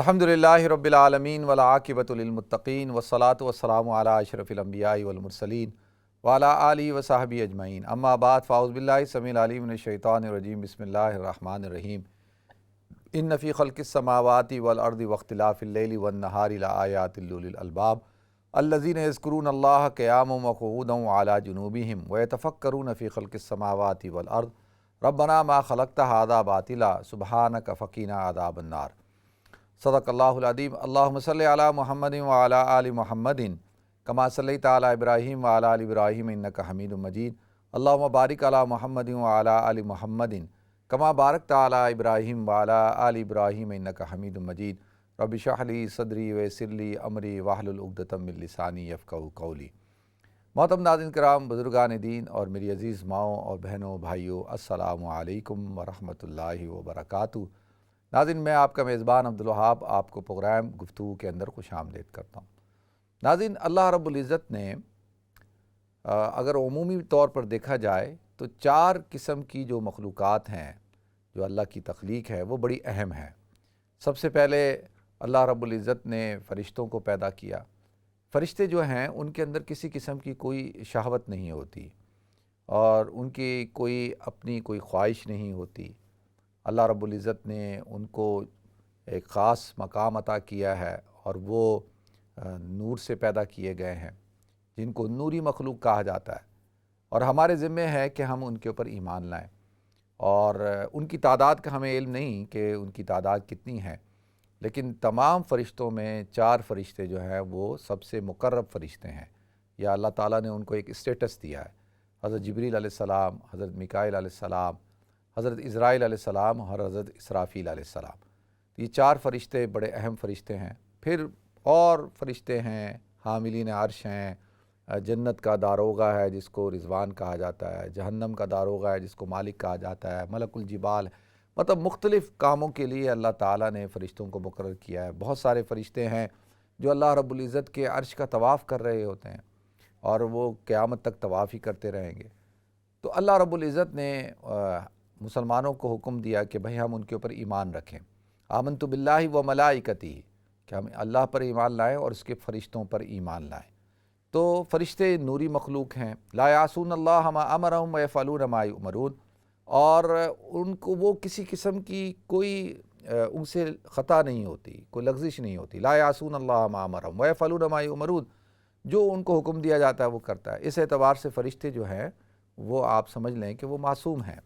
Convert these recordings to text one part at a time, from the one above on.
الحمدللہ رب العالمین والعاقبۃ للمتقین والصلاۃ والسلام علی اشرف الانبیاء والمرسلین وعلی آلہ وصحبہ اجمعین، اما بعد فاعوذ باللہ السمیع العلیم من الشیطان الرجیم، بسم اللہ الرحمن الرحیم۔ ان فی خلق السماوات والارض واختلاف اللیل والنہار لآیات لأولی الالباب الذین یذکرون اللہ قیاما وقعودا وعلی جنوبہم ویتفکرون فی خلق السماوات والارض ربنا ما خلقت ھذا باطلا سبحانک فقنا عذاب النار۔ صدق اللہ العظیم۔ اللہم صلی علی محمد وعلی آل محمد کما صلیت علی ابراہیم وعلی آل ابراہیم انک حمید مجید۔ اللہم بارک علی محمد وعلی آل محمد کما بارکت علی ابراہیم وعلی آل ابراہیم انک حمید مجید۔ رب اشرح لی صدری ویسر لی امری واحلل عقدۃ من لسانی یفقہوا قولی۔ محترم ناظرین کرام، بزرگان دین اور میری عزیز ماؤں اور بہنوں بھائیوں، السلام علیکم ورحمۃ اللہ وبرکاتہ۔ ناظرین، میں آپ کا میزبان عبدالوہاب آپ کو پروگرام گفتگو کے اندر خوش آمدید کرتا ہوں۔ ناظرین، اللہ رب العزت نے اگر عمومی طور پر دیکھا جائے تو 4 قسم کی جو مخلوقات ہیں، جو اللہ کی تخلیق ہے، وہ بڑی اہم ہے۔ سب سے پہلے اللہ رب العزت نے فرشتوں کو پیدا کیا۔ فرشتے جو ہیں ان کے اندر کسی قسم کی کوئی شہوت نہیں ہوتی اور ان کی کوئی اپنی کوئی خواہش نہیں ہوتی۔ اللہ رب العزت نے ان کو ایک خاص مقام عطا کیا ہے اور وہ نور سے پیدا کیے گئے ہیں، جن کو نوری مخلوق کہا جاتا ہے، اور ہمارے ذمہ ہے کہ ہم ان کے اوپر ایمان لائیں۔ اور ان کی تعداد کا ہمیں علم نہیں کہ ان کی تعداد کتنی ہے، لیکن تمام فرشتوں میں 4 فرشتے جو ہیں وہ سب سے مقرب فرشتے ہیں، یا اللہ تعالیٰ نے ان کو ایک اسٹیٹس دیا ہے۔ حضرت جبریل علیہ السلام، حضرت میکائیل علیہ السلام، حضرت عزرائیل علیہ السلام اور حضرت اسرافیل علیہ السلام۔ یہ 4 فرشتے بڑے اہم فرشتے ہیں۔ پھر اور فرشتے ہیں، حاملین عرش ہیں، جنت کا داروغہ ہے جس کو رضوان کہا جاتا ہے، جہنم کا داروغہ ہے جس کو مالک کہا جاتا ہے، ملک الجبال، مطلب مختلف کاموں کے لیے اللہ تعالیٰ نے فرشتوں کو مقرر کیا ہے۔ بہت سارے فرشتے ہیں جو اللہ رب العزت کے عرش کا طواف کر رہے ہوتے ہیں اور وہ قیامت تک طواف ہی کرتے رہیں گے۔ تو اللہ رب العزت نے مسلمانوں کو حکم دیا کہ بھئی ہم ان کے اوپر ایمان رکھیں۔ آمنت باللہ و ملائکتہ، کہ ہم اللہ پر ایمان لائیں اور اس کے فرشتوں پر ایمان لائیں۔ تو فرشتے نوری مخلوق ہیں، لا یعصون اللہ ما امرہم ویفعلون ما یؤمرون، اور ان کو وہ کسی قسم کی کوئی ان سے خطا نہیں ہوتی، کوئی لغزش نہیں ہوتی۔ لا یعصون اللہ ما امرہم ویفعلون ما یؤمرون، جو ان کو حکم دیا جاتا ہے وہ کرتا ہے۔ اس اعتبار سے فرشتے جو ہیں وہ آپ سمجھ لیں کہ وہ معصوم ہیں،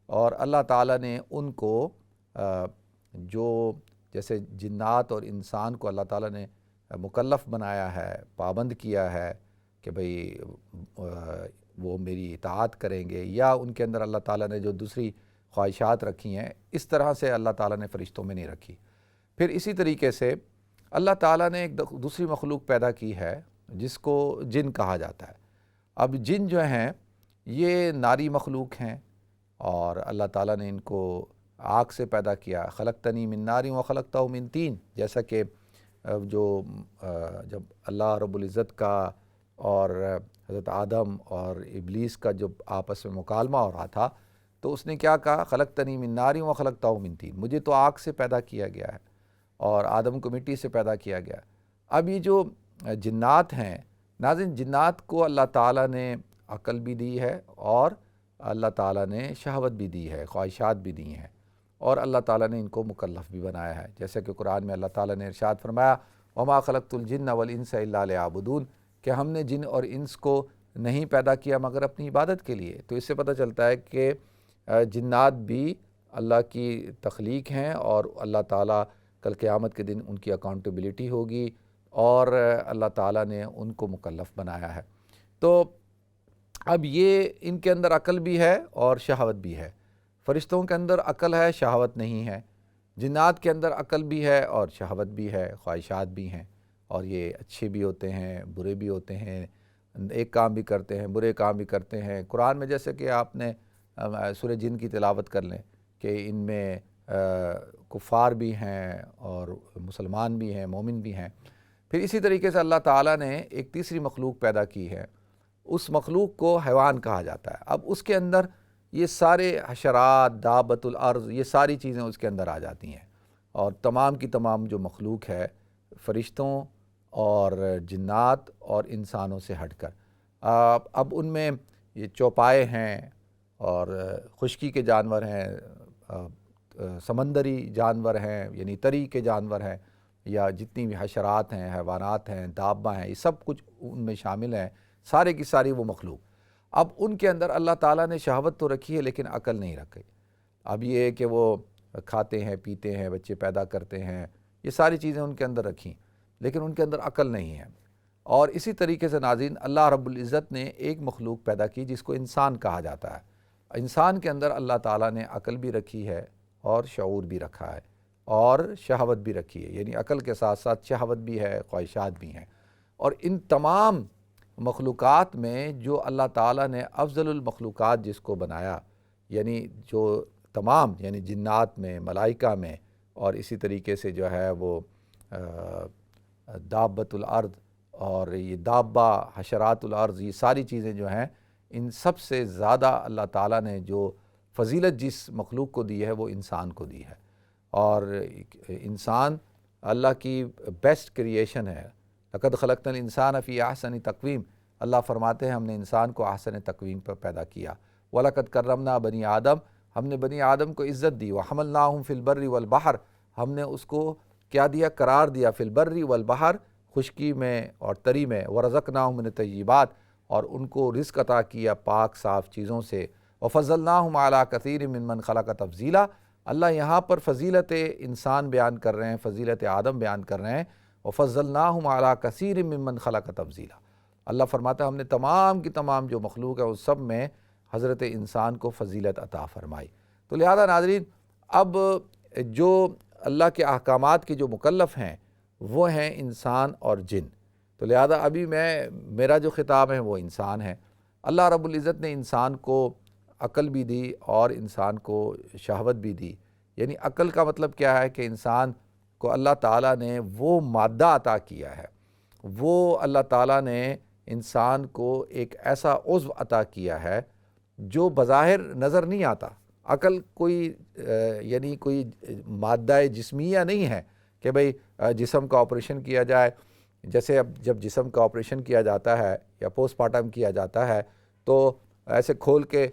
اور اللہ تعالیٰ نے ان کو جو جیسے جنات اور انسان کو اللہ تعالیٰ نے مکلف بنایا ہے، پابند کیا ہے کہ بھئی وہ میری اطاعت کریں گے، یا ان کے اندر اللہ تعالیٰ نے جو دوسری خواہشات رکھی ہیں، اس طرح سے اللہ تعالیٰ نے فرشتوں میں نہیں رکھی۔ پھر اسی طریقے سے اللہ تعالیٰ نے ایک دوسری مخلوق پیدا کی ہے جس کو جن کہا جاتا ہے۔ اب جن جو ہیں یہ ناری مخلوق ہیں، اور اللہ تعالیٰ نے ان کو آگ سے پیدا کیا۔ خلقتنی من نار وخلقتہ من طین، جیسا کہ جب اللہ رب العزت کا اور حضرت آدم اور ابلیس کا جب آپس میں مکالمہ ہو رہا تھا تو اس نے کیا کہا؟ خلقتنی من نار وخلقتہ من طین، مجھے تو آگ سے پیدا کیا گیا ہے اور آدم کو مٹی سے پیدا کیا گیا۔ اب یہ جو جنات ہیں، ناظرین، جنات کو اللہ تعالیٰ نے عقل بھی دی ہے اور اللہ تعالیٰ نے شہوت بھی دی ہے، خواہشات بھی دی ہیں، اور اللہ تعالیٰ نے ان کو مکلف بھی بنایا ہے۔ جیسا کہ قرآن میں اللہ تعالیٰ نے ارشاد فرمایا، وَمَا خَلَقْتُ الْجِنَّ وَالْإِنسَ إِلَّا لِيَعْبُدُونَ، کہ ہم نے جن اور انس کو نہیں پیدا کیا مگر اپنی عبادت کے لیے۔ تو اس سے پتہ چلتا ہے کہ جنات بھی اللہ کی تخلیق ہیں، اور اللہ تعالیٰ کل قیامت کے دن ان کی اکاؤنٹیبلٹی ہوگی، اور اللہ تعالیٰ نے ان کو مکلف بنایا ہے۔ تو اب یہ ان کے اندر عقل بھی ہے اور شہوت بھی ہے۔ فرشتوں کے اندر عقل ہے، شہوت نہیں ہے۔ جنات کے اندر عقل بھی ہے اور شہوت بھی ہے، خواہشات بھی ہیں، اور یہ اچھے بھی ہوتے ہیں، برے بھی ہوتے ہیں، ایک کام بھی کرتے ہیں، برے کام بھی کرتے ہیں۔ قرآن میں جیسے کہ آپ نے سورہ جن کی تلاوت کر لیں کہ ان میں کفار بھی ہیں اور مسلمان بھی ہیں، مومن بھی ہیں۔ پھر اسی طریقے سے اللہ تعالیٰ نے ایک تیسری مخلوق پیدا کی ہے، اس مخلوق کو حیوان کہا جاتا ہے۔ اب اس کے اندر یہ سارے حشرات، دابۃ الارض، یہ ساری چیزیں اس کے اندر آ جاتی ہیں، اور تمام کی تمام جو مخلوق ہے فرشتوں اور جنات اور انسانوں سے ہٹ کر، اب ان میں یہ چوپائے ہیں اور خشکی کے جانور ہیں، سمندری جانور ہیں یعنی تری کے جانور ہیں، یا جتنی بھی حشرات ہیں، حیوانات ہیں، دابہ ہیں، یہ سب کچھ ان میں شامل ہیں، سارے کی ساری وہ مخلوق۔ اب ان کے اندر اللہ تعالیٰ نے شہوت تو رکھی ہے لیکن عقل نہیں رکھی۔ اب یہ ہے کہ وہ کھاتے ہیں، پیتے ہیں، بچے پیدا کرتے ہیں، یہ ساری چیزیں ان کے اندر رکھیں، لیکن ان کے اندر عقل نہیں ہے۔ اور اسی طریقے سے ناظرین، اللہ رب العزت نے ایک مخلوق پیدا کی جس کو انسان کہا جاتا ہے۔ انسان کے اندر اللہ تعالیٰ نے عقل بھی رکھی ہے اور شعور بھی رکھا ہے اور شہوت بھی رکھی ہے، یعنی عقل کے ساتھ ساتھ شہوت بھی ہے، خواہشات بھی ہیں۔ اور ان تمام مخلوقات میں جو اللہ تعالیٰ نے افضل المخلوقات جس کو بنایا، یعنی جو تمام یعنی جنات میں، ملائکہ میں، اور اسی طریقے سے جو ہے وہ دابۃ الارض اور یہ دابہ، حشرات الارض، یہ ساری چیزیں جو ہیں، ان سب سے زیادہ اللہ تعالیٰ نے جو فضیلت جس مخلوق کو دی ہے وہ انسان کو دی ہے۔ اور انسان اللہ کی بیسٹ کریشن ہے۔ لقد خلقنا الانسان فی احسن تقویم، اللہ فرماتے ہیں ہم نے انسان کو احسن تقویم پر پیدا کیا۔ وَلَقَدْ كَرَّمْنَا بنی آدم، ہم نے بنی آدم کو عزت دی۔ وَحَمَلْنَاهُمْ فِي الْبَرِّ وَالْبَحْرِ، ہم نے اس کو کیا دیا؟ قرار دیا، فی البر والبحر، خشکی میں اور تری میں، ورزقناہم من الطیبات، اور ان کو رزق عطا کیا پاک صاف چیزوں سے۔ وفضلناہم علی کثیر ممن خلق تفضیلا، اللہ یہاں پر فضیلت انسان بیان کر رہے ہیں، فضیلت آدم بیان کر رہے ہیں۔ وفضلناہم علی کثیر ممن خلق تفضیلا، اللہ فرماتا ہے ہم نے تمام کی تمام جو مخلوق ہے اس سب میں حضرت انسان کو فضیلت عطا فرمائی۔ تو لہذا ناظرین، اب جو اللہ کے احکامات کے جو مکلف ہیں وہ ہیں انسان اور جن۔ تو لہذا ابھی میرا جو خطاب ہے وہ انسان ہے۔ اللہ رب العزت نے انسان کو عقل بھی دی اور انسان کو شہوت بھی دی۔ یعنی عقل کا مطلب کیا ہے کہ انسان کو اللہ تعالیٰ نے وہ مادہ عطا کیا ہے، وہ اللہ تعالیٰ نے انسان کو ایک ایسا عضو عطا کیا ہے جو بظاہر نظر نہیں آتا۔ عقل کوئی یعنی کوئی مادہ جسمیہ نہیں ہے کہ بھئی جسم کا آپریشن کیا جائے۔ جیسے اب جب جسم کا آپریشن کیا جاتا ہے یا پوسٹ مارٹم کیا جاتا ہے تو ایسے کھول کے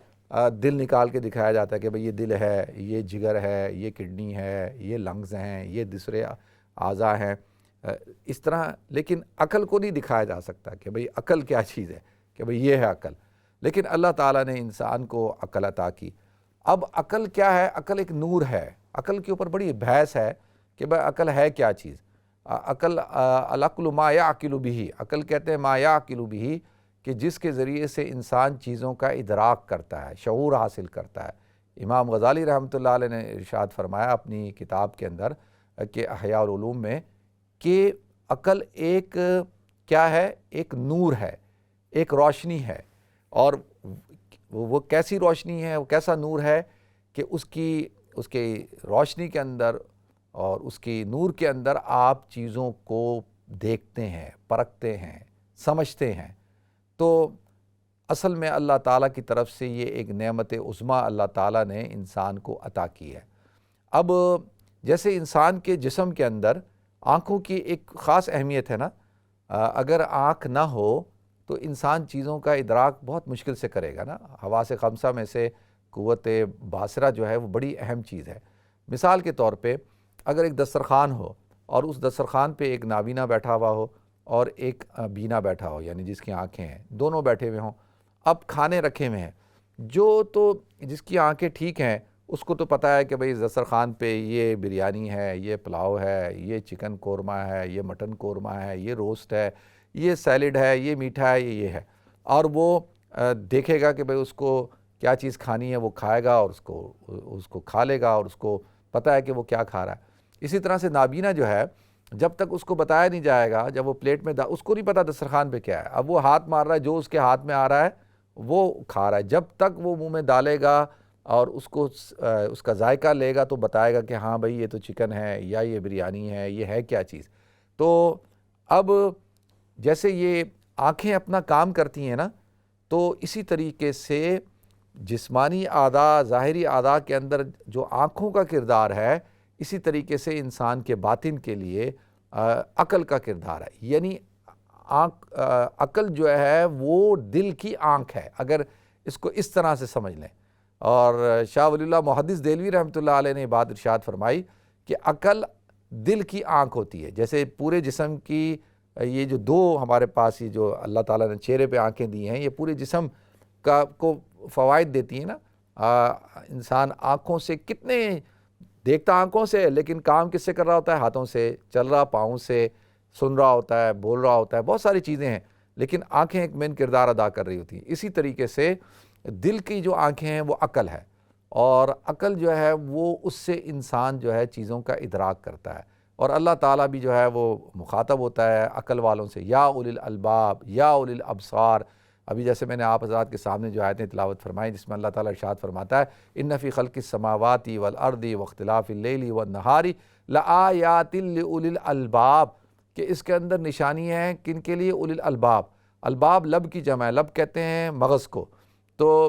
دل نکال کے دکھایا جاتا ہے کہ بھئی یہ دل ہے، یہ جگر ہے، یہ کڈنی ہے، یہ لنگز ہیں، یہ دوسرے اعضاء ہیں، اس طرح۔ لیکن عقل کو نہیں دکھایا جا سکتا کہ بھئی عقل کیا چیز ہے، کہ بھئی یہ ہے عقل۔ لیکن اللہ تعالیٰ نے انسان کو عقل عطا کی۔ اب عقل کیا ہے؟ عقل ایک نور ہے۔ عقل کے اوپر بڑی بحث ہے کہ بھئی عقل ہے کیا چیز۔ عقل العقل ما یعقل بہ، عقل کہتے ہیں ما یعقل بہ، کہ جس کے ذریعے سے انسان چیزوں کا ادراک کرتا ہے، شعور حاصل کرتا ہے۔ امام غزالی رحمۃ اللہ علیہ نے ارشاد فرمایا اپنی کتاب کے اندر کہ احیاء العلوم میں کہ عقل ایک کیا ہے؟ ایک نور ہے، ایک روشنی ہے۔ اور وہ کیسی روشنی ہے، وہ کیسا نور ہے کہ اس کے روشنی کے اندر اور اس کی نور کے اندر آپ چیزوں کو دیکھتے ہیں، پرکھتے ہیں، سمجھتے ہیں۔ تو اصل میں اللہ تعالیٰ کی طرف سے یہ ایک نعمت عظمیٰ اللہ تعالیٰ نے انسان کو عطا کی ہے۔ اب جیسے انسان کے جسم کے اندر آنکھوں کی ایک خاص اہمیت ہے نا، اگر آنکھ نہ ہو تو انسان چیزوں کا ادراک بہت مشکل سے کرے گا نا۔ حواس خمسہ میں سے قوت باصرہ جو ہے وہ بڑی اہم چیز ہے۔ مثال کے طور پہ اگر ایک دسترخوان ہو اور اس دسترخوان پہ ایک نابینا بیٹھا ہوا ہو اور ایک بینا بیٹھا ہو، یعنی جس کی آنکھیں ہیں، دونوں بیٹھے ہوئے ہوں، اب کھانے رکھے ہوئے ہیں، جو تو جس کی آنکھیں ٹھیک ہیں اس کو تو پتہ ہے کہ بھئی دسترخوان پہ یہ بریانی ہے، یہ پلاؤ ہے، یہ چکن قورمہ ہے، یہ مٹن قورمہ ہے، یہ روسٹ ہے، یہ سیلڈ ہے، یہ میٹھا ہے، یہ ہے، اور وہ دیکھے گا کہ بھئی اس کو کیا چیز کھانی ہے، وہ کھائے گا اور اس کو کھا لے گا اور اس کو پتہ ہے کہ وہ کیا کھا رہا ہے۔ اسی طرح سے نابینا جو ہے، جب تک اس کو بتایا نہیں جائے گا، جب وہ پلیٹ میں اس کو نہیں پتہ دسترخوان پہ کیا ہے، اب وہ ہاتھ مار رہا ہے، جو اس کے ہاتھ میں آ رہا ہے وہ کھا رہا ہے۔ جب تک وہ منہ میں ڈالے گا اور اس کا ذائقہ لے گا تو بتائے گا کہ ہاں بھئی یہ تو چکن ہے یا یہ بریانی ہے، یہ ہے کیا چیز۔ تو اب جیسے یہ آنکھیں اپنا کام کرتی ہیں نا، تو اسی طریقے سے جسمانی اعضاء، ظاہری اعضاء کے اندر جو آنکھوں کا کردار ہے، اسی طریقے سے انسان کے باطن کے لیے عقل کا کردار ہے، یعنی عقل جو ہے وہ دل کی آنکھ ہے، اگر اس کو اس طرح سے سمجھ لیں۔ اور شاہ ولی اللہ محدث دہلوی رحمۃ اللہ علیہ نے بات ارشاد فرمائی کہ عقل دل کی آنکھ ہوتی ہے، جیسے پورے جسم کی یہ جو دو ہمارے پاس یہ جو اللہ تعالیٰ نے چہرے پہ آنکھیں دی ہیں، یہ پورے جسم کو فوائد دیتی ہیں نا۔ انسان آنکھوں سے کتنے دیکھتا آنکھوں سے، لیکن کام کس سے کر رہا ہوتا ہے؟ ہاتھوں سے، چل رہا پاؤں سے، سن رہا ہوتا ہے، بول رہا ہوتا ہے، بہت ساری چیزیں ہیں، لیکن آنکھیں ایک مین کردار ادا کر رہی ہوتی ہیں۔ اسی طریقے سے دل کی جو آنکھیں ہیں وہ عقل ہے، اور عقل جو ہے وہ اس سے انسان جو ہے چیزوں کا ادراک کرتا ہے، اور اللہ تعالیٰ بھی جو ہے وہ مخاطب ہوتا ہے عقل والوں سے، یا اولی الالباب یا اولی الابصار۔ ابھی جیسے میں نے آپ حضرات کے سامنے جو آیتیں تلاوت فرمائیں جس میں اللہ تعالیٰ ارشاد فرماتا ہے ان فی خلق السماوات والارض واختلاف اللیل والنہار لآیات لأولی الالباب، کہ اس کے اندر نشانی ہے کن کے لیے؟ اولی الالباب۔ الباب لب کی جمع ہے، لب کہتے ہیں مغز کو، تو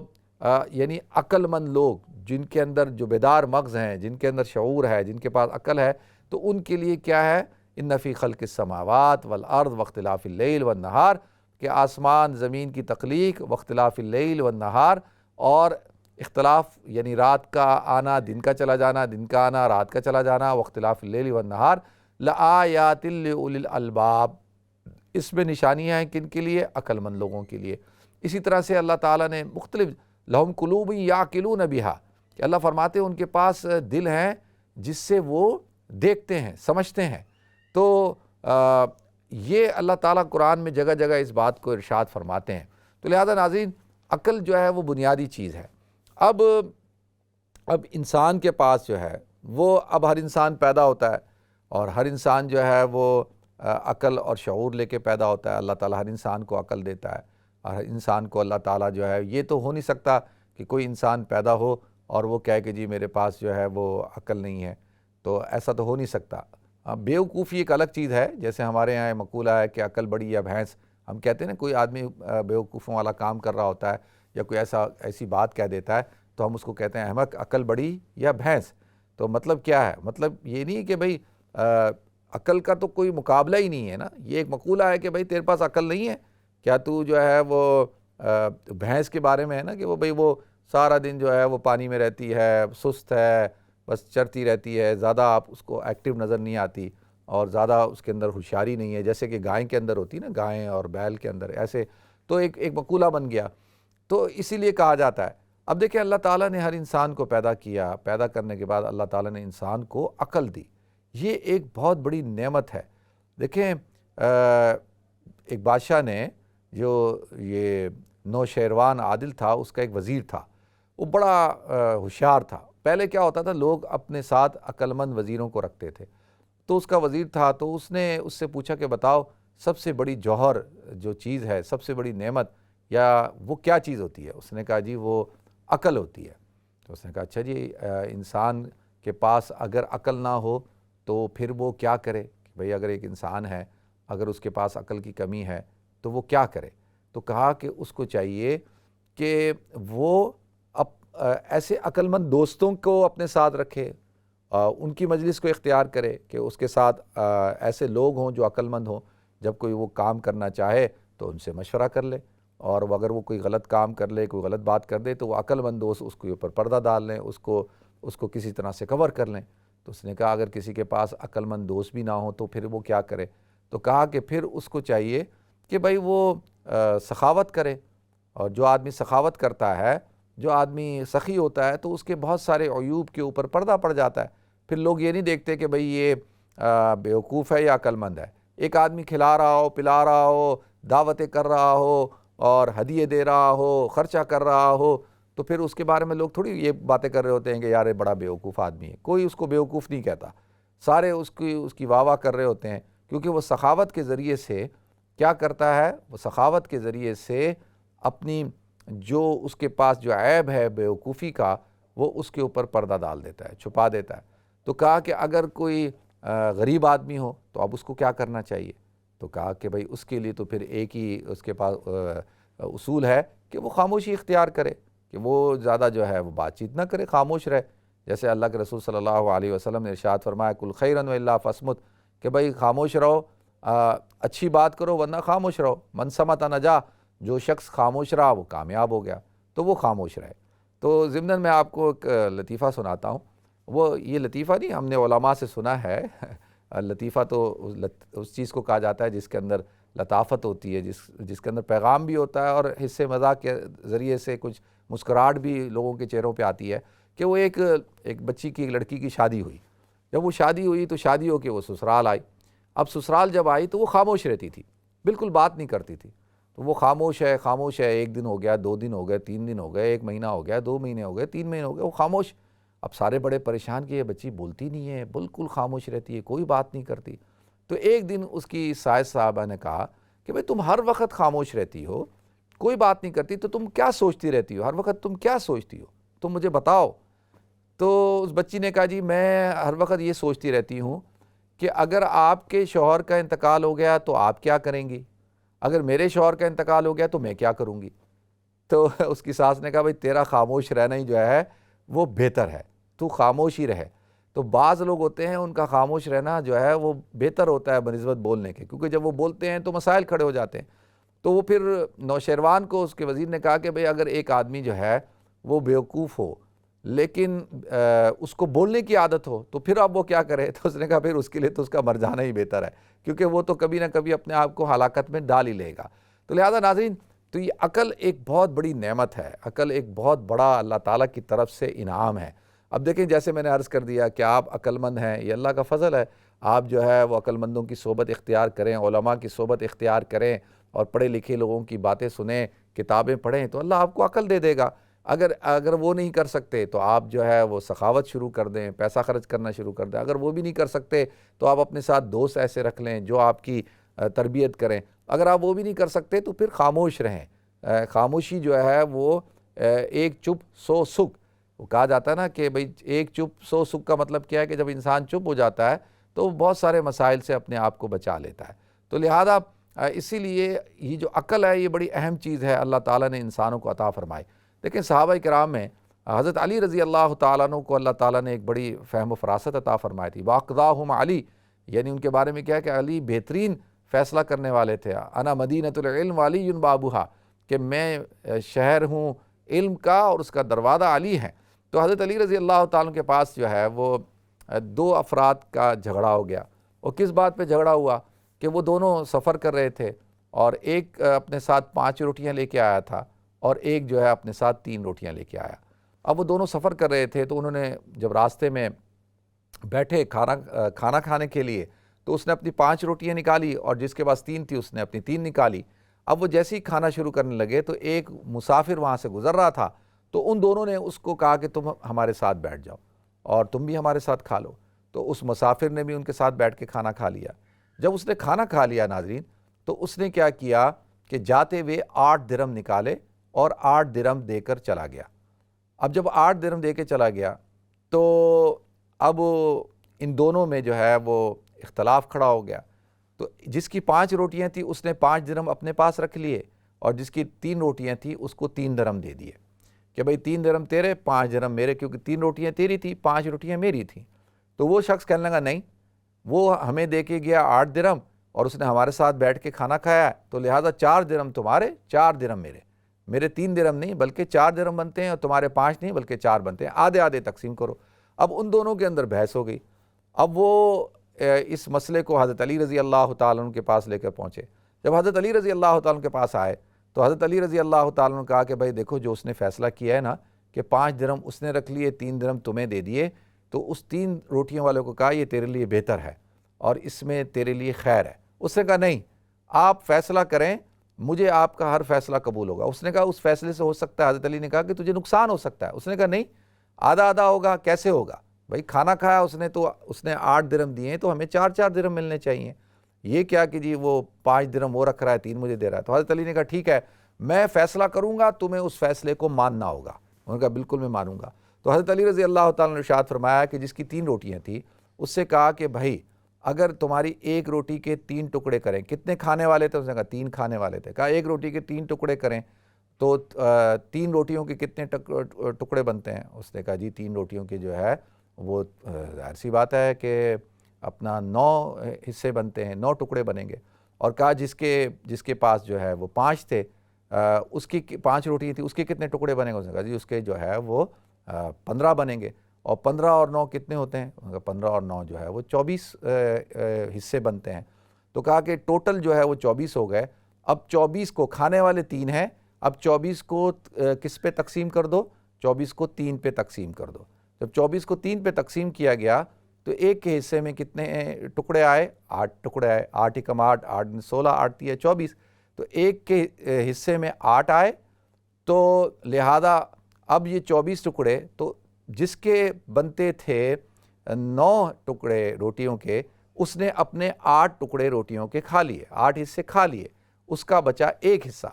یعنی عقل مند لوگ جن کے اندر جو بیدار مغز ہیں، جن کے اندر شعور ہے، جن کے پاس عقل ہے، تو ان کے لیے کیا ہے؟ ان فی خلق السماوات والارض واختلاف اللیل والنہار، کہ آسمان زمین کی تخلیق، واختلاف اللیل والنہار، اور اختلاف یعنی رات کا آنا، دن کا چلا جانا، دن کا آنا، رات کا چلا جانا، واختلاف اللیل والنہار لآیات لأولی الالباب، اس میں نشانیاں ہیں کن کے لیے؟ عقل مند لوگوں کے لیے۔ اسی طرح سے اللہ تعالیٰ نے مختلف لہم قلوب یعقلون بہا، کہ اللہ فرماتے ہیں ان کے پاس دل ہیں جس سے وہ دیکھتے ہیں، سمجھتے ہیں۔ تو یہ اللہ تعالیٰ قرآن میں جگہ جگہ اس بات کو ارشاد فرماتے ہیں۔ تو لہذا ناظرین، عقل جو ہے وہ بنیادی چیز ہے۔ اب انسان کے پاس جو ہے وہ ہر انسان پیدا ہوتا ہے، اور ہر انسان جو ہے وہ عقل اور شعور لے کے پیدا ہوتا ہے۔ اللہ تعالیٰ ہر انسان کو عقل دیتا ہے، اور ہر انسان کو اللہ تعالیٰ جو ہے، یہ تو ہو نہیں سکتا کہ کوئی انسان پیدا ہو اور وہ کہے کہ جی میرے پاس جو ہے وہ عقل نہیں ہے، تو ایسا تو ہو نہیں سکتا۔ بیوقوفی ایک الگ چیز ہے، جیسے ہمارے یہاں مقولہ ہے کہ عقل بڑی یا بھینس، ہم کہتے ہیں نا کوئی آدمی بیوقوفوں والا کام کر رہا ہوتا ہے یا کوئی ایسی بات کہہ دیتا ہے تو ہم اس کو کہتے ہیں احمق، عقل بڑی یا بھینس۔ تو مطلب کیا ہے؟ مطلب یہ نہیں کہ بھئی عقل کا تو کوئی مقابلہ ہی نہیں ہے نا، یہ ایک مقولہ ہے کہ بھئی تیرے پاس عقل نہیں ہے، کیا تو جو ہے وہ بھینس کے بارے میں ہے نا کہ وہ سارا دن جو ہے وہ پانی میں رہتی ہے، سست ہے، بس چرتی رہتی ہے، زیادہ آپ اس کو ایکٹیو نظر نہیں آتی، اور زیادہ اس کے اندر ہوشیاری نہیں ہے، جیسے کہ گائیں کے اندر ہوتی ہے نا، گائیں اور بیل کے اندر ایسے، تو ایک مقولہ بن گیا، تو اسی لیے کہا جاتا ہے۔ اب دیکھیں اللہ تعالیٰ نے ہر انسان کو پیدا کیا، پیدا کرنے کے بعد اللہ تعالیٰ نے انسان کو عقل دی، یہ ایک بہت بڑی نعمت ہے۔ دیکھیں ایک بادشاہ نے، جو یہ نوشیروان عادل تھا، اس کا ایک وزیر تھا، وہ بڑا ہوشیار تھا۔ پہلے کیا ہوتا تھا، لوگ اپنے ساتھ عقل مند وزیروں کو رکھتے تھے، تو اس کا وزیر تھا، تو اس نے اس سے پوچھا کہ بتاؤ سب سے بڑی جوہر جو چیز ہے، سب سے بڑی نعمت یا وہ کیا چیز ہوتی ہے؟ اس نے کہا جی وہ عقل ہوتی ہے۔ تو اس نے کہا اچھا جی، انسان کے پاس اگر عقل نہ ہو تو پھر وہ کیا کرے؟ کہ بھئی اگر ایک انسان ہے، اگر اس کے پاس عقل کی کمی ہے تو وہ کیا کرے؟ تو کہا کہ اس کو چاہیے کہ وہ ایسے عقل مند دوستوں کو اپنے ساتھ رکھے، ان کی مجلس کو اختیار کرے کہ اس کے ساتھ ایسے لوگ ہوں جو عقل مند ہوں، جب کوئی وہ کام کرنا چاہے تو ان سے مشورہ کر لے، اور اگر وہ کوئی غلط کام کر لے، کوئی غلط بات کر دے، تو وہ عقل مند دوست اس کے اوپر پردہ ڈال لیں، اس کو کسی طرح سے کور کر لیں۔ تو اس نے کہا اگر کسی کے پاس عقل مند دوست بھی نہ ہو تو پھر وہ کیا کرے؟ تو کہا کہ پھر اس کو چاہیے کہ بھئی وہ سخاوت کرے، اور جو آدمی سخاوت کرتا ہے، جو آدمی سخی ہوتا ہے، تو اس کے بہت سارے عیوب کے اوپر پردہ پڑ جاتا ہے۔ پھر لوگ یہ نہیں دیکھتے کہ بھئی یہ بیوقوف ہے یا عقل مند ہے۔ ایک آدمی کھلا رہا ہو، پلا رہا ہو، دعوتیں کر رہا ہو، اور ہدیے دے رہا ہو، خرچہ کر رہا ہو، تو پھر اس کے بارے میں لوگ تھوڑی یہ باتیں کر رہے ہوتے ہیں کہ یار یہ بڑا بیوقوف آدمی ہے۔ کوئی اس کو بیوقوف نہیں کہتا، سارے اس کی واہ واہ کر رہے ہوتے ہیں، کیونکہ وہ سخاوت کے ذریعے سے کیا کرتا ہے؟ وہ سخاوت کے ذریعے سے اپنی جو اس کے پاس جو عیب ہے بیوقوفی کا، وہ اس کے اوپر پردہ ڈال دیتا ہے، چھپا دیتا ہے۔ تو کہا کہ اگر کوئی غریب آدمی ہو تو اب اس کو کیا کرنا چاہیے؟ تو کہا کہ بھئی اس کے لیے تو پھر ایک ہی اس کے پاس اصول ہے کہ وہ خاموشی اختیار کرے، کہ وہ زیادہ جو ہے وہ بات چیت نہ کرے، خاموش رہے، جیسے اللہ کے رسول صلی اللہ علیہ وسلم نے ارشاد فرمایا کل خیرن و الا فصمت، کہ بھائی خاموش رہو، اچھی بات کرو ورنہ خاموش رہو، من سمت نجا، جو شخص خاموش رہا وہ کامیاب ہو گیا، تو وہ خاموش رہے۔ تو ضمناً میں آپ کو ایک لطیفہ سناتا ہوں، وہ یہ لطیفہ نہیں، ہم نے علماء سے سنا ہے لطیفہ تو اس چیز کو کہا جاتا ہے جس کے اندر لطافت ہوتی ہے، جس کے اندر پیغام بھی ہوتا ہے اور حصے مذاق کے ذریعے سے کچھ مسکراہٹ بھی لوگوں کے چہروں پہ آتی ہے، کہ وہ ایک بچی کی، ایک لڑکی کی شادی ہوئی۔ جب وہ شادی ہوئی تو شادی ہو کے وہ سسرال آئی۔ اب سسرال جب آئی تو وہ خاموش رہتی تھی، بالکل بات نہیں کرتی تھی، تو وہ خاموش ہے، ایک دن ہو گیا، 2 دن ہو گئے، 3 دن ہو گئے، 1 مہینہ ہو گیا، 2 مہینے ہو گئے، 3 مہینے ہو گئے، وہ خاموش۔ اب سارے بڑے پریشان کہ یہ بچی بولتی نہیں ہے، بالکل خاموش رہتی ہے، کوئی بات نہیں کرتی۔ تو ایک دن اس کی سائد صاحبہ نے کہا کہ بھئی تم ہر وقت خاموش رہتی ہو، کوئی بات نہیں کرتی، تو تم کیا سوچتی رہتی ہو، ہر وقت تم کیا سوچتی ہو، تم مجھے بتاؤ۔ تو اس بچی نے کہا جی میں ہر وقت یہ سوچتی رہتی ہوں کہ اگر آپ کے شوہر کا انتقال ہو گیا تو آپ کیا کریں گی، اگر میرے شوہر کا انتقال ہو گیا تو میں کیا کروں گی۔ تو اس کی ساس نے کہا بھئی تیرا خاموش رہنا ہی جو ہے وہ بہتر ہے، تو خاموش ہی رہے۔ تو بعض لوگ ہوتے ہیں ان کا خاموش رہنا جو ہے وہ بہتر ہوتا ہے بنسبت بولنے کے، کیونکہ جب وہ بولتے ہیں تو مسائل کھڑے ہو جاتے ہیں۔ تو وہ پھر نوشیروان کو اس کے وزیر نے کہا کہ بھئی اگر ایک آدمی جو ہے وہ بیوقوف ہو لیکن اس کو بولنے کی عادت ہو تو پھر اب وہ کیا کرے، تو اس نے کہا پھر اس کے لیے تو اس کا مر جانا ہی بہتر ہے، کیونکہ وہ تو کبھی نہ کبھی اپنے آپ کو ہلاکت میں ڈال ہی لے گا۔ تو لہذا ناظرین، تو یہ عقل ایک بہت بڑی نعمت ہے، عقل ایک بہت بڑا اللہ تعالیٰ کی طرف سے انعام ہے۔ اب دیکھیں جیسے میں نے عرض کر دیا کہ آپ عقل مند ہیں، یہ اللہ کا فضل ہے، آپ جو ہے وہ عقل مندوں کی صحبت اختیار کریں، علماء کی صحبت اختیار کریں اور پڑھے لکھے لوگوں کی باتیں سنیں، کتابیں پڑھیں، تو اللہ آپ کو عقل دے دے گا۔ اگر وہ نہیں کر سکتے تو آپ جو ہے وہ سخاوت شروع کر دیں، پیسہ خرچ کرنا شروع کر دیں۔ اگر وہ بھی نہیں کر سکتے تو آپ اپنے ساتھ دوست ایسے رکھ لیں جو آپ کی تربیت کریں۔ اگر آپ وہ بھی نہیں کر سکتے تو پھر خاموش رہیں۔ خاموشی جو ہے وہ ایک چپ سو سکھ، وہ کہا جاتا ہے نا کہ بھئی ایک چپ سو سکھ کا مطلب کیا ہے کہ جب انسان چپ ہو جاتا ہے تو وہ بہت سارے مسائل سے اپنے آپ کو بچا لیتا ہے۔ تو لہذا اسی لیے یہ جو عقل ہے یہ بڑی اہم چیز ہے، اللہ تعالیٰ نے انسانوں کو عطا فرمائی۔ لیکن صحابہ کرام میں حضرت علی رضی اللہ تعالیٰ عنہ کو اللہ تعالیٰ نے ایک بڑی فہم و فراست عطا فرمائی تھی۔ وَأَقْضَاهُمْ علی، یعنی ان کے بارے میں کیا ہے کہ علی بہترین فیصلہ کرنے والے تھے۔ انا مدینۃ العلم وعلی بابھا، کہ میں شہر ہوں علم کا اور اس کا دروازہ علی ہے۔ تو حضرت علی رضی اللہ تعالیٰ کے پاس جو ہے وہ 2 افراد کا جھگڑا ہو گیا۔ اور کس بات پہ جھگڑا ہوا کہ وہ دونوں سفر کر رہے تھے اور ایک اپنے ساتھ 5 روٹیاں لے کے آیا تھا اور ایک جو ہے اپنے ساتھ 3 روٹیاں لے کے آیا۔ اب وہ دونوں سفر کر رہے تھے تو انہوں نے جب راستے میں بیٹھے کھانا کھانے کے لیے تو اس نے اپنی 5 روٹیاں نکالی اور جس کے پاس 3 تھی اس نے اپنی 3 نکالی۔ اب وہ جیسے ہی کھانا شروع کرنے لگے تو ایک مسافر وہاں سے گزر رہا تھا، تو ان دونوں نے اس کو کہا کہ تم ہمارے ساتھ بیٹھ جاؤ اور تم بھی ہمارے ساتھ کھا لو۔ تو اس مسافر نے بھی ان کے ساتھ بیٹھ کے کھانا کھا لیا۔ جب اس نے کھانا کھا لیا ناظرین، تو اس نے کیا کیا کہ جاتے ہوئے 8 درہم نکالے اور 8 درہم دے کر چلا گیا۔ اب جب 8 درہم دے کے چلا گیا تو اب ان دونوں میں جو ہے وہ اختلاف کھڑا ہو گیا۔ تو جس کی 5 روٹیاں تھیں اس نے 5 درہم اپنے پاس رکھ لیے اور جس کی 3 روٹیاں تھیں اس کو 3 درہم دے دیے کہ بھئی 3 درہم تیرے، 5 درہم میرے، کیونکہ 3 روٹیاں تیری تھیں، 5 روٹیاں میری تھیں۔ تو وہ شخص کہنے لگا نہیں، وہ ہمیں دے کے گیا 8 درہم اور اس نے ہمارے ساتھ بیٹھ کے کھانا کھایا ہے، تو لہٰذا 4 درہم تمہارے، 4 درہم میرے 3 درہم نہیں بلکہ 4 درہم بنتے ہیں اور تمہارے 5 نہیں بلکہ 4 بنتے ہیں، آدھے آدھے تقسیم کرو۔ اب ان دونوں کے اندر بحث ہو گئی۔ اب وہ اس مسئلے کو حضرت علی رضی اللہ تعالیٰ عنہ کے پاس لے کر پہنچے۔ جب حضرت علی رضی اللہ تعالیٰ عنہ کے پاس آئے تو حضرت علی رضی اللہ تعالیٰ عنہ نے کہا کہ بھائی دیکھو جو اس نے فیصلہ کیا ہے نا کہ 5 درہم اس نے رکھ لیے، 3 درہم تمہیں دے دیے، تو اس 3 روٹیوں والے کو کہا یہ تیرے لیے بہتر ہے اور اس میں تیرے لیے خیر ہے۔ اس نے کہا نہیں، آپ فیصلہ کریں، مجھے آپ کا ہر فیصلہ قبول ہوگا۔ اس نے کہا اس فیصلے سے ہو سکتا ہے، حضرت علی نے کہا کہ تجھے نقصان ہو سکتا ہے۔ اس نے کہا نہیں، آدھا آدھا ہوگا، کیسے ہوگا؟ بھائی کھانا کھایا اس نے تو اس نے 8 درہم دیے تو ہمیں 4 درہم ملنے چاہیے، یہ کیا کہ جی وہ 5 درہم وہ رکھ رہا ہے، 3 مجھے دے رہا ہے۔ تو حضرت علی نے کہا ٹھیک ہے، میں فیصلہ کروں گا، تمہیں اس فیصلے کو ماننا ہوگا۔ انہوں نے کہا بالکل میں مانوں گا۔ تو حضرت علی رضی اللہ تعالیٰ نے ارشاد فرمایا کہ جس کی 3 روٹیاں تھیں اس سے کہا کہ بھائی اگر تمہاری ایک روٹی کے 3 ٹکڑے کریں، کتنے کھانے والے تھے؟ اس نے کہا 3 کھانے والے تھے۔ کہا ایک روٹی کے 3 ٹکڑے کریں تو 3 روٹیوں کے کتنے ٹکڑے بنتے ہیں؟ اس نے کہا جی 3 روٹیوں کے جو ہے وہ ظاہر سی بات ہے کہ اپنا 9 حصے بنتے ہیں، 9 ٹکڑے بنیں گے۔ اور کہا جس کے پاس جو ہے وہ 5 تھے، اس کی 5 روٹی تھی، اس کے کتنے ٹکڑے بنے گے؟ اس نے کہا جی اس کے جو ہے وہ 15 بنیں گے۔ اور 15 اور 9 کتنے ہوتے ہیں؟ 15 اور 9 جو ہے وہ 24 حصے بنتے ہیں۔ تو کہا کہ ٹوٹل جو ہے وہ 24 ہو گئے۔ اب 24 کو کھانے والے 3 ہیں، اب 24 کو کس پہ تقسیم کر دو؟ 24 کو 3 پہ تقسیم کر دو۔ جب 24 کو 3 پہ تقسیم کیا گیا تو ایک کے حصے میں کتنے ٹکڑے آئے؟ 8 ٹکڑے آئے۔ 8 × 8 8 × 16 8 × 24۔ تو ایک کے حصے میں 8 آئے، تو لہذا اب یہ 24 ٹکڑے، تو جس کے بنتے تھے 9 ٹکڑے روٹیوں کے، اس نے اپنے 8 ٹکڑے روٹیوں کے کھا لیے، 8 حصے کھا لیے، اس کا بچا ایک حصہ۔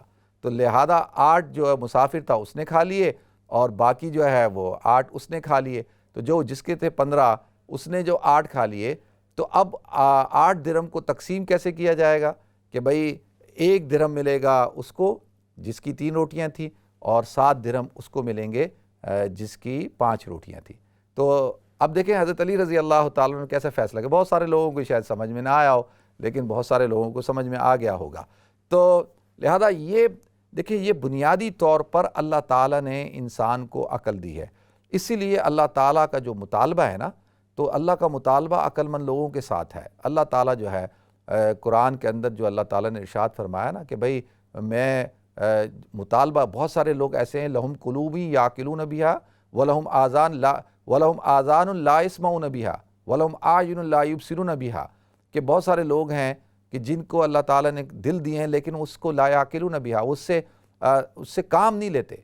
تو لہذا 8 جو مسافر تھا اس نے کھا لیے، اور باقی جو ہے وہ 8 اس نے کھا لیے۔ تو جس کے تھے 15، اس نے جو 8 کھا لیے، تو اب 8 درہم کو تقسیم کیسے کیا جائے گا؟ کہ بھئی 1 درہم ملے گا اس کو جس کی 3 روٹیاں تھیں، اور 7 درہم اس کو ملیں گے جس کی 5 روٹیاں تھیں۔ تو اب دیکھیں حضرت علی رضی اللہ تعالیٰ نے کیسے فیصلہ کیا۔ بہت سارے لوگوں کو شاید سمجھ میں نہ آیا ہو، لیکن بہت سارے لوگوں کو سمجھ میں آ گیا ہوگا۔ تو لہذا یہ دیکھیں، یہ بنیادی طور پر اللہ تعالیٰ نے انسان کو عقل دی ہے۔ اسی لیے اللہ تعالیٰ کا جو مطالبہ ہے نا، تو اللہ کا مطالبہ عقل مند لوگوں کے ساتھ ہے۔ اللہ تعالیٰ جو ہے قرآن کے اندر جو اللہ تعالیٰ نے ارشاد فرمایا نا کہ بھئی میں مطالبہ، بہت سارے لوگ ایسے ہیں لہم قلوب یعقلون بہا ولہم آذان لا یسمعون بہا ولہم اعین لا یبصرون بہا، کہ بہت سارے لوگ ہیں کہ جن کو اللہ تعالیٰ نے دل دیے ہیں لیکن اس کو لا یعقلون بہا، اس سے کام نہیں لیتے،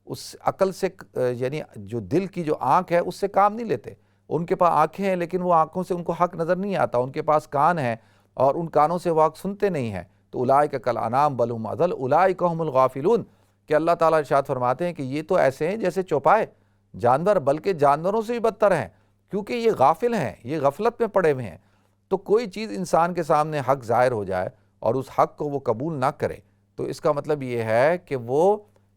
اس عقل سے، یعنی جو دل کی جو آنکھ ہے اس سے کام نہیں لیتے۔ ان کے پاس آنکھیں ہیں لیکن وہ آنکھوں سے ان کو حق نظر نہیں آتا، ان کے پاس کان ہیں اور ان کانوں سے وہ حق سنتے نہیں ہیں۔ تو اولئک کالانعام بل هم اضل اولئک هم الغافلون، کہ اللہ تعالیٰ ارشاد فرماتے ہیں کہ یہ تو ایسے ہیں جیسے چوپائے جانور، بلکہ جانوروں سے بھی بدتر ہیں، کیونکہ یہ غافل ہیں، یہ غفلت میں پڑے ہوئے ہیں۔ تو کوئی چیز انسان کے سامنے حق ظاہر ہو جائے اور اس حق کو وہ قبول نہ کرے، تو اس کا مطلب یہ ہے کہ وہ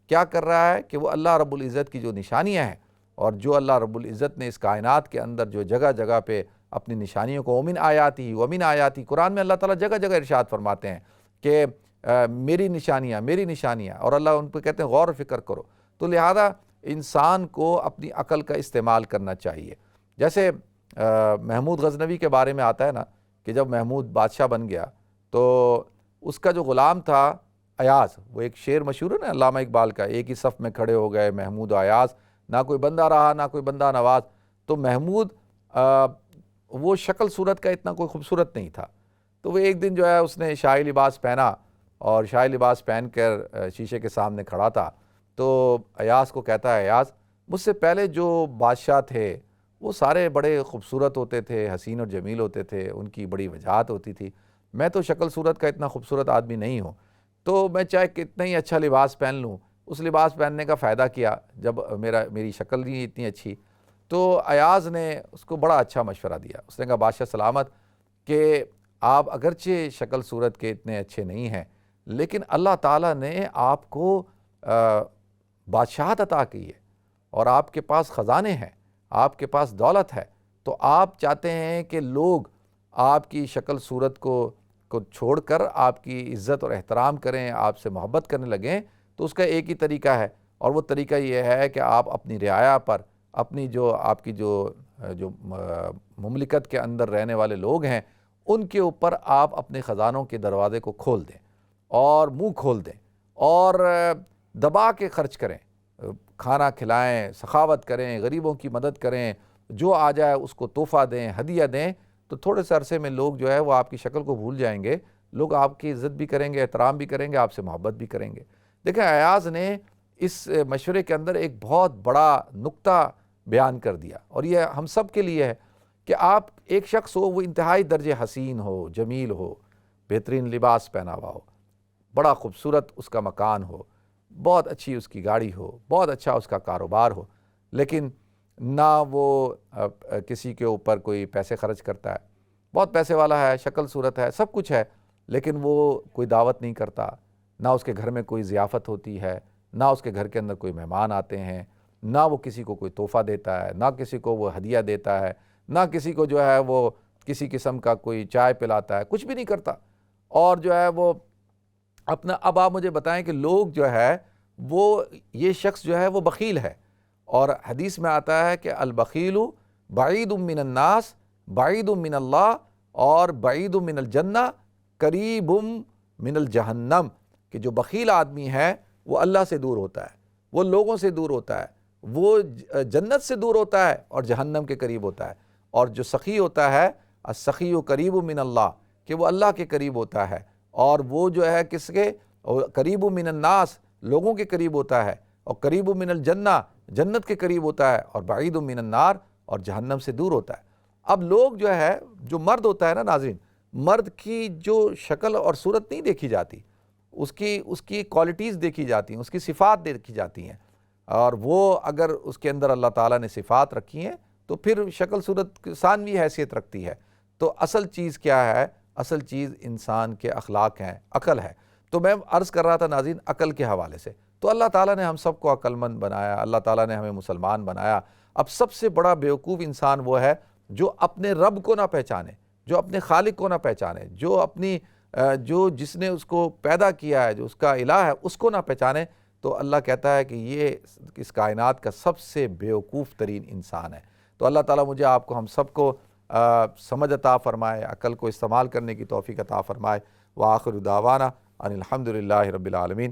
کیا کر رہا ہے کہ وہ اللہ رب العزت کی جو نشانیاں ہیں، اور جو اللہ رب العزت نے اس کائنات کے اندر جو جگہ جگہ پہ اپنی نشانیوں کو ومن آیاتی قرآن میں اللہ تعالیٰ جگہ جگہ ارشاد فرماتے ہیں کہ میری نشانیاں، اور اللہ ان پہ کہتے ہیں غور و فکر کرو۔ تو لہذا انسان کو اپنی عقل کا استعمال کرنا چاہیے۔ جیسے محمود غزنوی کے بارے میں آتا ہے نا کہ جب محمود بادشاہ بن گیا تو اس کا جو غلام تھا ایاز، وہ ایک شعر مشہور ہے نا علامہ اقبال کا، ایک ہی صف میں کھڑے ہو گئے محمود و ایاز، نہ کوئی بندہ رہا نہ کوئی بندہ نواز۔ تو محمود وہ شکل صورت کا اتنا کوئی خوبصورت نہیں تھا، تو وہ ایک دن جو ہے اس نے شاہی لباس پہنا، اور شاہی لباس پہن کر شیشے کے سامنے کھڑا تھا۔ تو ایاز کو کہتا ہے ایاز، مجھ سے پہلے جو بادشاہ تھے وہ سارے بڑے خوبصورت ہوتے تھے، حسین اور جمیل ہوتے تھے، ان کی بڑی وجاہت ہوتی تھی، میں تو شکل صورت کا اتنا خوبصورت آدمی نہیں ہوں، تو میں چاہے کتنا ہی اچھا لباس پہن لوں، اس لباس پہننے کا فائدہ کیا جب میری شکل نہیں اتنی اچھی۔ تو ایاز نے اس کو بڑا اچھا مشورہ دیا، اس نے کہا بادشاہ سلامت کہ آپ اگرچہ شکل صورت کے اتنے اچھے نہیں ہیں، لیکن اللہ تعالیٰ نے آپ کو بادشاہت عطا کی ہے، اور آپ کے پاس خزانے ہیں، آپ کے پاس دولت ہے، تو آپ چاہتے ہیں کہ لوگ آپ کی شکل صورت کو چھوڑ کر آپ کی عزت اور احترام کریں، آپ سے محبت کرنے لگیں، تو اس کا ایک ہی طریقہ ہے، اور وہ طریقہ یہ ہے کہ آپ اپنی رعایا پر، اپنی آپ کی جو مملکت کے اندر رہنے والے لوگ ہیں ان کے اوپر آپ اپنے خزانوں کے دروازے کو کھول دیں اور منہ کھول دیں، اور دبا کے خرچ کریں، کھانا کھلائیں، سخاوت کریں، غریبوں کی مدد کریں، جو آ جائے اس کو تحفہ دیں، ہدیہ دیں، تو تھوڑے سے عرصے میں لوگ جو ہے وہ آپ کی شکل کو بھول جائیں گے، لوگ آپ کی عزت بھی کریں گے، احترام بھی کریں گے، آپ سے محبت بھی کریں گے۔ دیکھیں ایاز نے اس مشورے کے اندر ایک بہت بڑا نقطہ بیان کر دیا، اور یہ ہم سب کے لیے ہے کہ آپ ایک شخص ہو وہ انتہائی درجے حسین ہو، جمیل ہو، بہترین لباس پہنا ہوا ہو، بڑا خوبصورت اس کا مکان ہو، بہت اچھی اس کی گاڑی ہو، بہت اچھا اس کا کاروبار ہو، لیکن نہ وہ کسی کے اوپر کوئی پیسے خرچ کرتا ہے، بہت پیسے والا ہے، شکل صورت ہے، سب کچھ ہے، لیکن وہ کوئی دعوت نہیں کرتا، نہ اس کے گھر میں کوئی ضیافت ہوتی ہے، نہ اس کے گھر کے اندر کوئی مہمان آتے ہیں، نہ وہ کسی کو کوئی تحفہ دیتا ہے، نہ کسی کو وہ ہدیہ دیتا ہے، نہ کسی کو جو ہے وہ کسی قسم کا کوئی چائے پلاتا ہے، کچھ بھی نہیں کرتا۔ اور جو ہے وہ اپنا، اب آپ مجھے بتائیں کہ لوگ جو ہے وہ، یہ شخص جو ہے وہ بخیل ہے، اور حدیث میں آتا ہے کہ البخیل بعید من الناس بعید من اللہ اور بعید من الجنہ قریب من الجہنم، کہ جو بخیل آدمی ہے وہ اللہ سے دور ہوتا ہے، وہ لوگوں سے دور ہوتا ہے، وہ جنت سے دور ہوتا ہے اور جہنم کے قریب ہوتا ہے۔ اور جو سخی ہوتا ہے، السخی قریب من اللہ، کہ وہ اللہ کے قریب ہوتا ہے، اور وہ جو ہے کس کے، قریب من الناس، لوگوں کے قریب ہوتا ہے، اور قریب من الجنہ، جنت کے قریب ہوتا ہے، اور بعید من النار، اور جہنم سے دور ہوتا ہے۔ اب لوگ جو ہے، جو مرد ہوتا ہے نا ناظرین، مرد کی جو شکل اور صورت نہیں دیکھی جاتی، اس کی کوالٹیز دیکھی جاتی ہیں، اس کی صفات دیکھی جاتی ہیں، اور وہ اگر اس کے اندر اللہ تعالیٰ نے صفات رکھی ہیں تو پھر شکل صورت ثانوی حیثیت رکھتی ہے۔ تو اصل چیز کیا ہے؟ اصل چیز انسان کے اخلاق ہیں، عقل ہے۔ تو میں عرض کر رہا تھا ناظرین عقل کے حوالے سے، تو اللہ تعالیٰ نے ہم سب کو عقل مند بنایا، اللہ تعالیٰ نے ہمیں مسلمان بنایا۔ اب سب سے بڑا بیوقوف انسان وہ ہے جو اپنے رب کو نہ پہچانے، جو اپنے خالق کو نہ پہچانے، جو جس نے اس کو پیدا کیا ہے، جو اس کا الہ ہے، اس کو نہ پہچانے۔ تو اللہ کہتا ہے کہ یہ اس کائنات کا سب سے بیوقوف ترین انسان ہے۔ تو اللہ تعالیٰ مجھے آپ کو، ہم سب کو سمجھ عطا فرمائے، عقل کو استعمال کرنے کی توفیق عطا فرمائے۔ وآخر دعوانا ان الحمد للہ رب العالمین۔